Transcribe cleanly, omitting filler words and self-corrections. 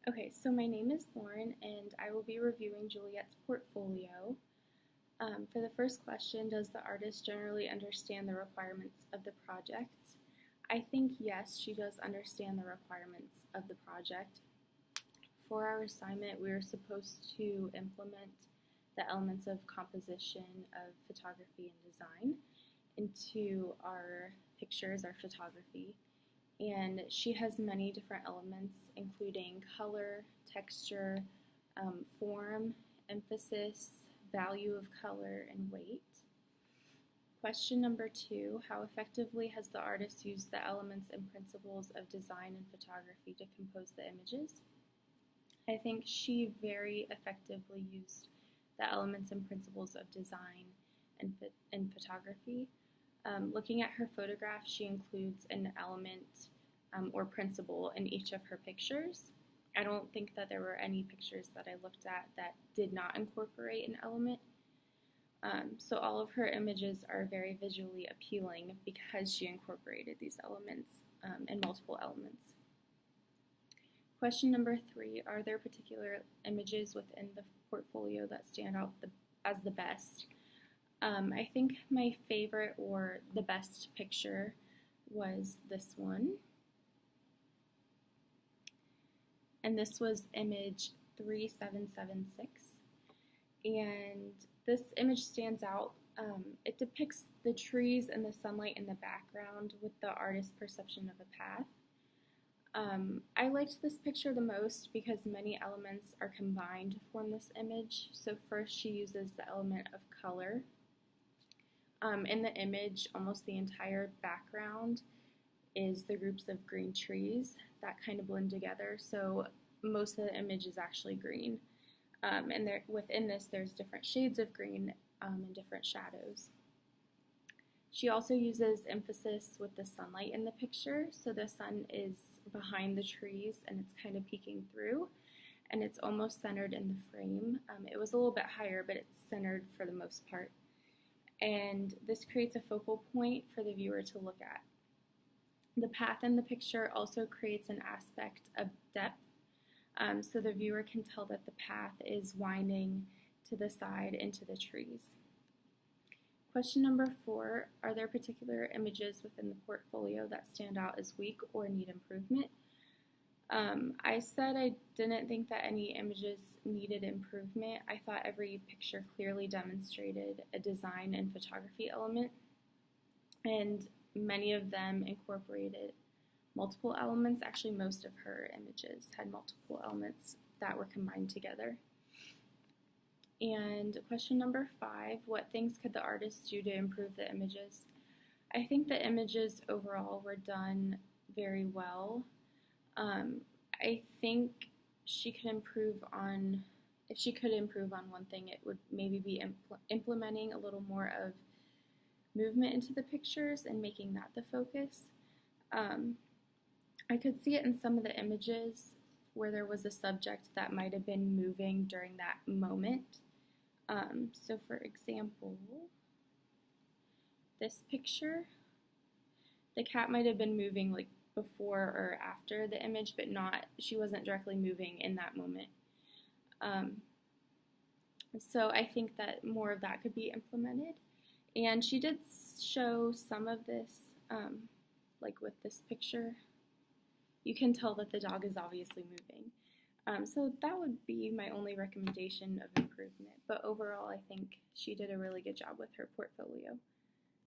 Okay, so my name is Lauren and I will be reviewing Juliet's portfolio. For the first question, does the artist generally understand the requirements of the project? I think yes, she does understand the requirements of the project. For our assignment, we were supposed to implement the elements of composition of photography and design into our pictures, our photography. And she has many different elements, including color, texture, form, emphasis, value of color, and weight. Question number 2, how effectively has the artist used the elements and principles of design and photography to compose the images? I think she very effectively used the elements and principles of design and photography. Looking at her photograph, she includes an element or principle in each of her pictures. I don't think that there were any pictures that I looked at that did not incorporate an element. So all of her images are very visually appealing because she incorporated these elements and multiple elements. Question number 3, are there particular images within the portfolio that stand out as the best? I think my favorite or the best picture was this one. And this was image 3776. And this image stands out. It depicts the trees and the sunlight in the background with the artist's perception of a path. I liked this picture the most because many elements are combined to form this image. So first she uses the element of color. In the image, almost the entire background is the groups of green trees that kind of blend together. So most of the image is actually green. And within this, there's different shades of green and different shadows. She also uses emphasis with the sunlight in the picture. So the sun is behind the trees and it's kind of peeking through. And it's almost centered in the frame. It was a little bit higher, but it's centered for the most part. And this creates a focal point for the viewer to look at. The path in the picture also creates an aspect of depth, so the viewer can tell that the path is winding to the side into the trees. Question number 4, are there particular images within the portfolio that stand out as weak or need improvement? I said I didn't think that any images needed improvement. I thought every picture clearly demonstrated a design and photography element, and many of them incorporated multiple elements. Actually, most of her images had multiple elements that were combined together. And question number 5, what things could the artist do to improve the images? I think the images overall were done very well. I think she could improve on, if she could improve on one thing, it would maybe be implementing a little more of movement into the pictures and making that the focus. I could see it in some of the images where there was a subject that might have been moving during that moment. So for example, this picture, the cat might have been moving like before or after the image, but she wasn't directly moving in that moment. So I think that more of that could be implemented. And she did show some of this, like with this picture. You can tell that the dog is obviously moving. So that would be my only recommendation of improvement. But overall, I think she did a really good job with her portfolio.